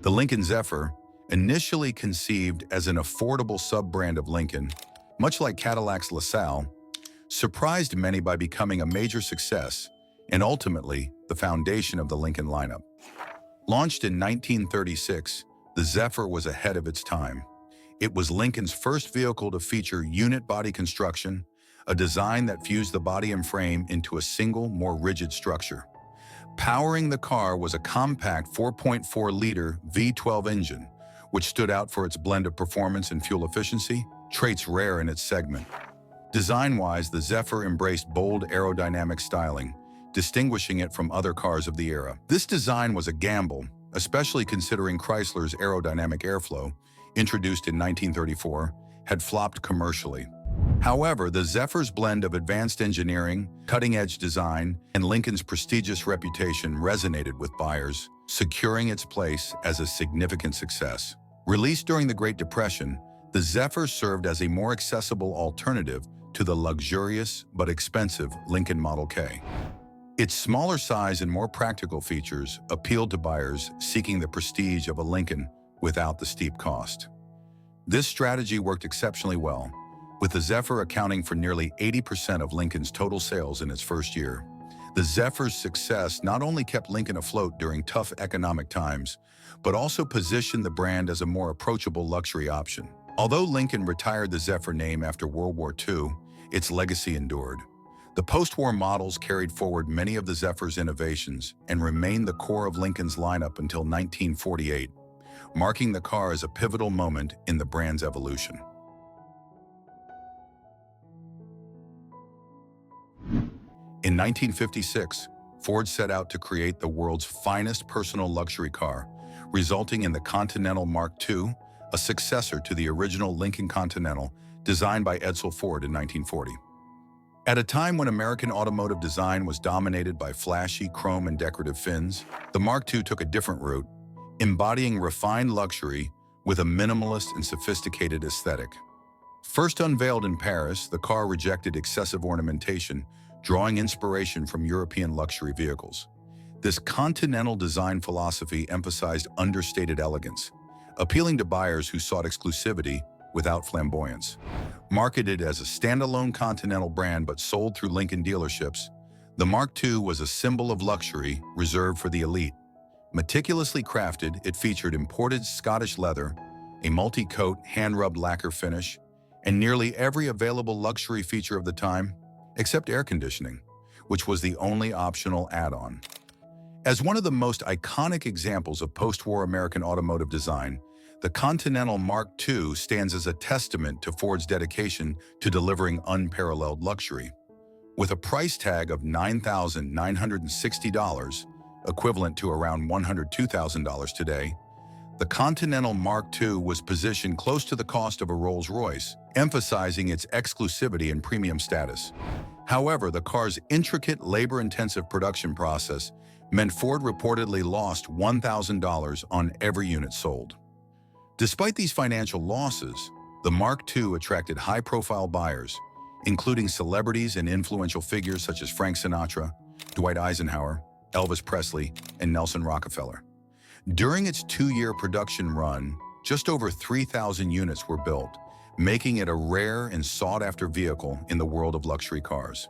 The Lincoln-Zephyr, initially conceived as an affordable sub-brand of Lincoln, much like Cadillac's LaSalle, surprised many by becoming a major success and ultimately the foundation of the Lincoln lineup. Launched in 1936, the Zephyr was ahead of its time. It was Lincoln's first vehicle to feature unit body construction, a design that fused the body and frame into a single, more rigid structure. Powering the car was a compact 4.4-liter V12 engine, which stood out for its blend of performance and fuel efficiency, traits rare in its segment. Design-wise, the Zephyr embraced bold aerodynamic styling, distinguishing it from other cars of the era. This design was a gamble, especially considering Chrysler's aerodynamic airflow, introduced in 1934, had flopped commercially. However, the Zephyr's blend of advanced engineering, cutting-edge design, and Lincoln's prestigious reputation resonated with buyers, securing its place as a significant success. Released during the Great Depression, the Zephyr served as a more accessible alternative to the luxurious but expensive Lincoln Model K. Its smaller size and more practical features appealed to buyers seeking the prestige of a Lincoln without the steep cost. This strategy worked exceptionally well, with the Zephyr accounting for nearly 80% of Lincoln's total sales in its first year. The Zephyr's success not only kept Lincoln afloat during tough economic times, but also positioned the brand as a more approachable luxury option. Although Lincoln retired the Zephyr name after World War II, its legacy endured. The post-war models carried forward many of the Zephyr's innovations and remained the core of Lincoln's lineup until 1948, marking the car as a pivotal moment in the brand's evolution. In 1956, Ford set out to create the world's finest personal luxury car, resulting in the Continental Mark II, a successor to the original Lincoln Continental designed by Edsel Ford in 1940. At a time when American automotive design was dominated by flashy chrome and decorative fins, the Mark II took a different route, embodying refined luxury with a minimalist and sophisticated aesthetic. First unveiled in Paris, the car rejected excessive ornamentation, drawing inspiration from European luxury vehicles. This Continental design philosophy emphasized understated elegance, appealing to buyers who sought exclusivity without flamboyance. Marketed as a standalone Continental brand but sold through Lincoln dealerships, the Mark II was a symbol of luxury reserved for the elite. Meticulously crafted, it featured imported Scottish leather, a multi-coat hand-rubbed lacquer finish, and nearly every available luxury feature of the time, except air conditioning, which was the only optional add-on. As one of the most iconic examples of post-war American automotive design, the Continental Mark II stands as a testament to Ford's dedication to delivering unparalleled luxury. With a price tag of $9,960, equivalent to around $102,000 today, the Continental Mark II was positioned close to the cost of a Rolls-Royce, emphasizing its exclusivity and premium status. However, the car's intricate, labor-intensive production process meant Ford reportedly lost $1,000 on every unit sold. Despite these financial losses, the Mark II attracted high-profile buyers, including celebrities and influential figures such as Frank Sinatra, Dwight Eisenhower, Elvis Presley, and Nelson Rockefeller. During its two-year production run, just over 3,000 units were built, making it a rare and sought-after vehicle in the world of luxury cars.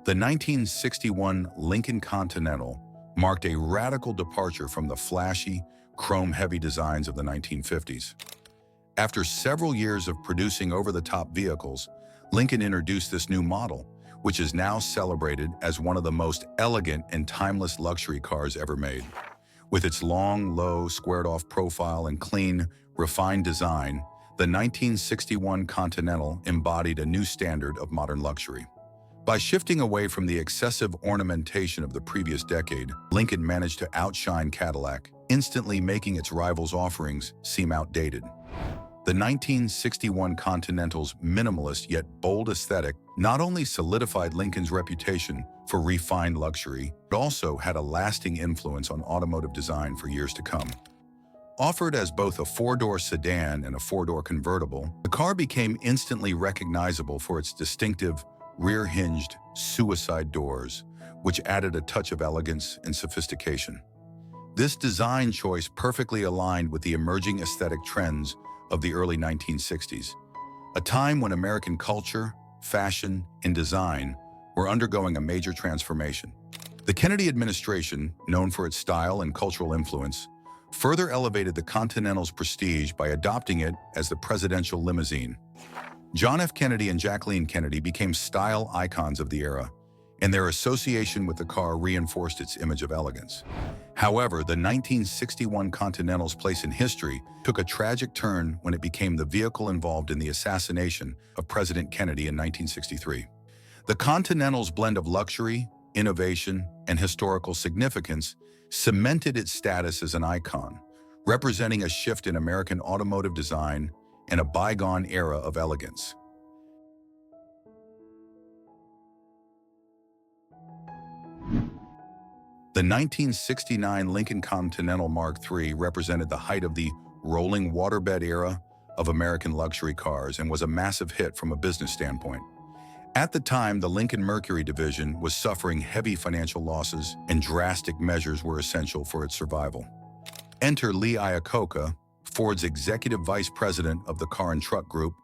The 1961 Lincoln Continental marked a radical departure from the flashy, chrome-heavy designs of the 1950s. After several years of producing over-the-top vehicles, Lincoln introduced this new model, which is now celebrated as one of the most elegant and timeless luxury cars ever made. With its long, low, squared-off profile and clean, refined design, the 1961 Continental embodied a new standard of modern luxury. By shifting away from the excessive ornamentation of the previous decade, Lincoln managed to outshine Cadillac, instantly making its rivals' offerings seem outdated. The 1961 Continental's minimalist yet bold aesthetic not only solidified Lincoln's reputation for refined luxury, but also had a lasting influence on automotive design for years to come. Offered as both a four-door sedan and a four-door convertible, the car became instantly recognizable for its distinctive rear-hinged suicide doors, which added a touch of elegance and sophistication. This design choice perfectly aligned with the emerging aesthetic trends of the early 1960s, a time when American culture, fashion, and design were undergoing a major transformation. The Kennedy administration, known for its style and cultural influence, further elevated the Continental's prestige by adopting it as the presidential limousine. John F. Kennedy and Jacqueline Kennedy became style icons of the era, and their association with the car reinforced its image of elegance. However, the 1961 Continental's place in history took a tragic turn when it became the vehicle involved in the assassination of President Kennedy in 1963. The Continental's blend of luxury, innovation, and historical significance cemented its status as an icon, representing a shift in American automotive design and a bygone era of elegance. The 1969 Lincoln Continental Mark III represented the height of the rolling waterbed era of American luxury cars and was a massive hit from a business standpoint. At the time, the Lincoln Mercury division was suffering heavy financial losses, and drastic measures were essential for its survival. Enter Lee Iacocca, Ford's executive vice president of the car and truck group,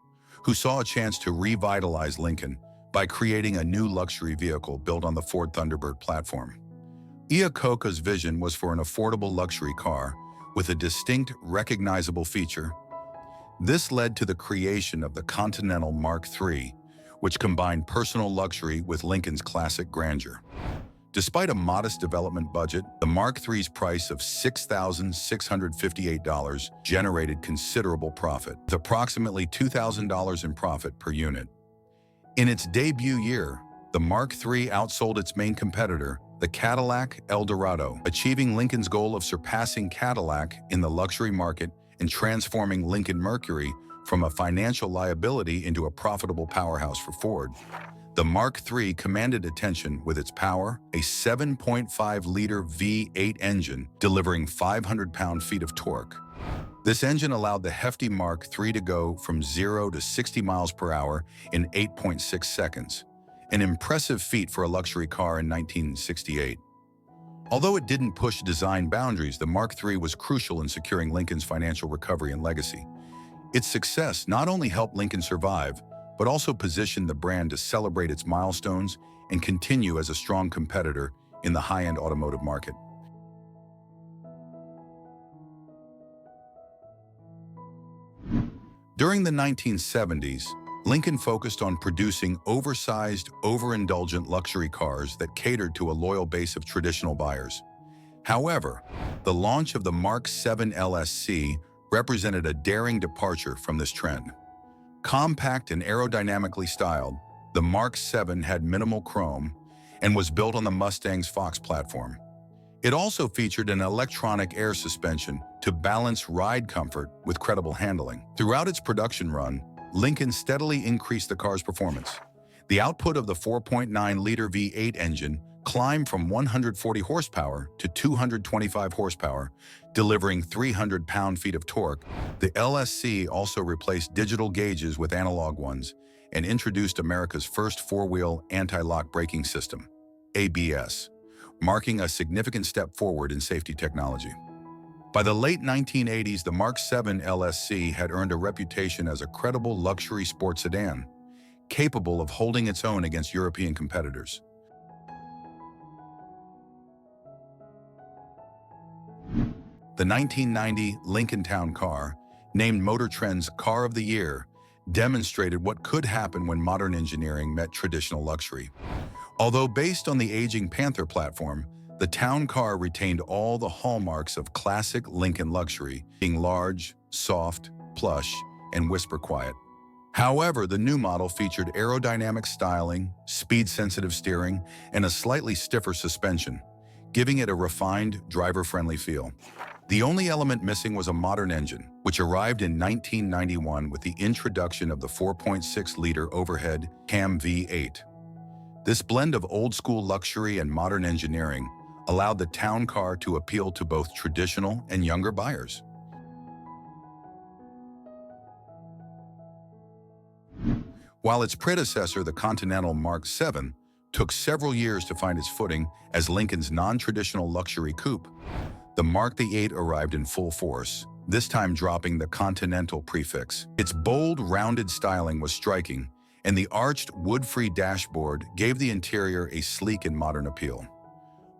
who saw a chance to revitalize Lincoln by creating a new luxury vehicle built on the Ford Thunderbird platform. Iacocca's vision was for an affordable luxury car with a distinct, recognizable feature. This led to the creation of the Continental Mark III, which combined personal luxury with Lincoln's classic grandeur. Despite a modest development budget, the Mark III's price of $6,658 generated considerable profit, with approximately $2,000 in profit per unit. In its debut year, the Mark III outsold its main competitor, the Cadillac Eldorado, achieving Lincoln's goal of surpassing Cadillac in the luxury market and transforming Lincoln Mercury from a financial liability into a profitable powerhouse for Ford. The Mark III commanded attention with its power, a 7.5-liter V8 engine delivering 500 pound-feet of torque. This engine allowed the hefty Mark III to go from 0 to 60 miles per hour in 8.6 seconds, an impressive feat for a luxury car in 1968. Although it didn't push design boundaries, the Mark III was crucial in securing Lincoln's financial recovery and legacy. Its success not only helped Lincoln survive, but also positioned the brand to celebrate its milestones and continue as a strong competitor in the high-end automotive market. During the 1970s, Lincoln focused on producing oversized, overindulgent luxury cars that catered to a loyal base of traditional buyers. However, the launch of the Mark VII LSC represented a daring departure from this trend. Compact and aerodynamically styled, the Mark VII had minimal chrome and was built on the Mustang's Fox platform. It also featured an electronic air suspension to balance ride comfort with credible handling. Throughout its production run, Lincoln steadily increased the car's performance. The output of the 4.9-liter V8 engine climbed from 140 horsepower to 225 horsepower, delivering 300 pound-feet of torque. The LSC also replaced digital gauges with analog ones and introduced America's first four-wheel anti-lock braking system, ABS, marking a significant step forward in safety technology. By the late 1980s, the Mark VII LSC had earned a reputation as a credible luxury sports sedan, capable of holding its own against European competitors. The 1990 Lincoln Town Car, named Motor Trend's Car of the Year, demonstrated what could happen when modern engineering met traditional luxury. Although based on the aging Panther platform, the Town Car retained all the hallmarks of classic Lincoln luxury, being large, soft, plush, and whisper quiet. However, the new model featured aerodynamic styling, speed-sensitive steering, and a slightly stiffer suspension, giving it a refined, driver-friendly feel. The only element missing was a modern engine, which arrived in 1991 with the introduction of the 4.6-liter overhead cam V8. This blend of old-school luxury and modern engineering allowed the Town Car to appeal to both traditional and younger buyers. While its predecessor, the Continental Mark VII, took several years to find its footing as Lincoln's non-traditional luxury coupe. The Mark VIII arrived in full force, this time dropping the Continental prefix. Its bold, rounded styling was striking, and the arched, wood-free dashboard gave the interior a sleek and modern appeal.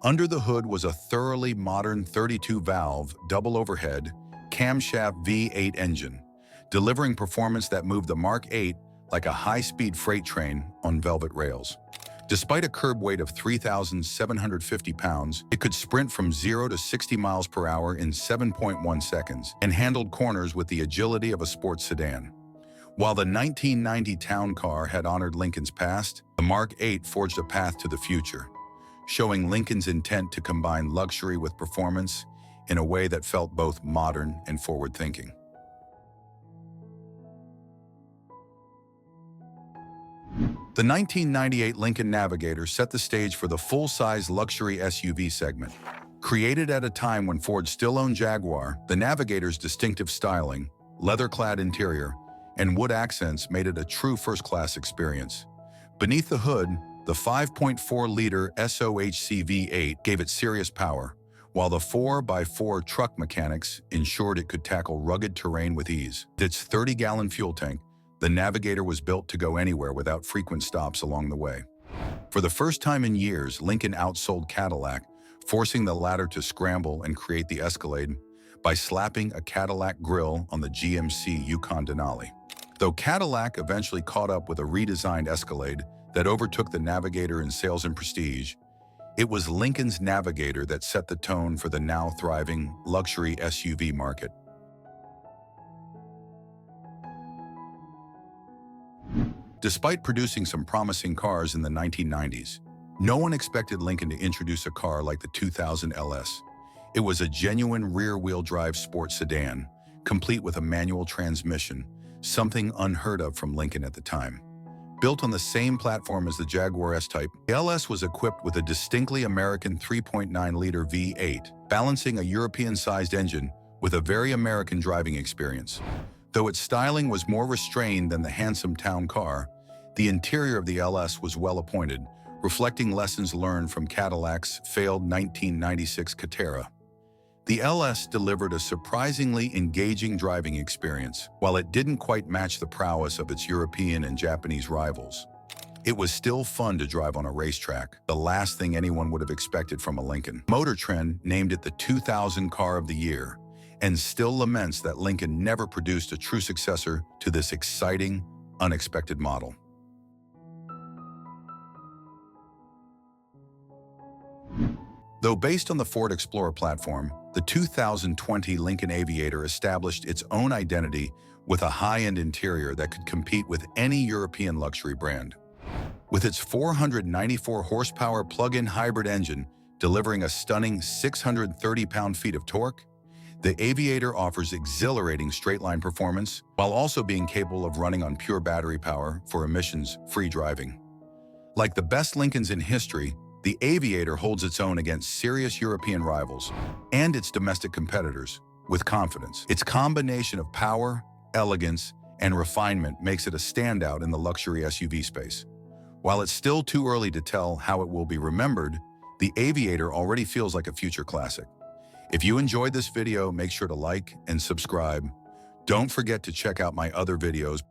Under the hood was a thoroughly modern 32-valve, double-overhead, camshaft V8 engine, delivering performance that moved the Mark VIII like a high-speed freight train on velvet rails. Despite a curb weight of 3,750 pounds, it could sprint from 0 to 60 miles per hour in 7.1 seconds and handled corners with the agility of a sports sedan. While the 1990 town car had honored Lincoln's past, the Mark VIII forged a path to the future, showing Lincoln's intent to combine luxury with performance in a way that felt both modern and forward-thinking. The 1998 Lincoln Navigator set the stage for the full-size luxury SUV segment. Created at a time when Ford still owned Jaguar, the Navigator's distinctive styling, leather-clad interior, and wood accents made it a true first-class experience. Beneath the hood, the 5.4-liter SOHC V8 gave it serious power, while the 4x4 truck mechanics ensured it could tackle rugged terrain with ease. With its 30-gallon fuel tank, the Navigator was built to go anywhere without frequent stops along the way. For the first time in years, Lincoln outsold Cadillac, forcing the latter to scramble and create the Escalade by slapping a Cadillac grille on the GMC Yukon Denali. Though Cadillac eventually caught up with a redesigned Escalade that overtook the Navigator in sales and prestige, it was Lincoln's Navigator that set the tone for the now thriving luxury SUV market. Despite producing some promising cars in the 1990s, no one expected Lincoln to introduce a car like the 2000 LS. It was a genuine rear-wheel drive sports sedan, complete with a manual transmission, something unheard of from Lincoln at the time. Built on the same platform as the Jaguar S-Type, the LS was equipped with a distinctly American 3.9-liter V8, balancing a European-sized engine with a very American driving experience. Though its styling was more restrained than the handsome town car, the interior of the LS was well appointed, reflecting lessons learned from Cadillac's failed 1996 Catera. The LS delivered a surprisingly engaging driving experience. While it didn't quite match the prowess of its European and Japanese rivals, it was still fun to drive on a racetrack, the last thing anyone would have expected from a Lincoln. Motor Trend named it the 2000 Car of the Year, and still laments that Lincoln never produced a true successor to this exciting, unexpected model. Though based on the Ford Explorer platform, the 2020 Lincoln Aviator established its own identity with a high-end interior that could compete with any European luxury brand. With its 494 horsepower plug-in hybrid engine delivering a stunning 630 pound-feet of torque, the Aviator offers exhilarating straight-line performance while also being capable of running on pure battery power for emissions-free driving. Like the best Lincolns in history, the Aviator holds its own against serious European rivals and its domestic competitors with confidence. Its combination of power, elegance, and refinement makes it a standout in the luxury SUV space. While it's still too early to tell how it will be remembered, the Aviator already feels like a future classic. If you enjoyed this video, make sure to like and subscribe. Don't forget to check out my other videos.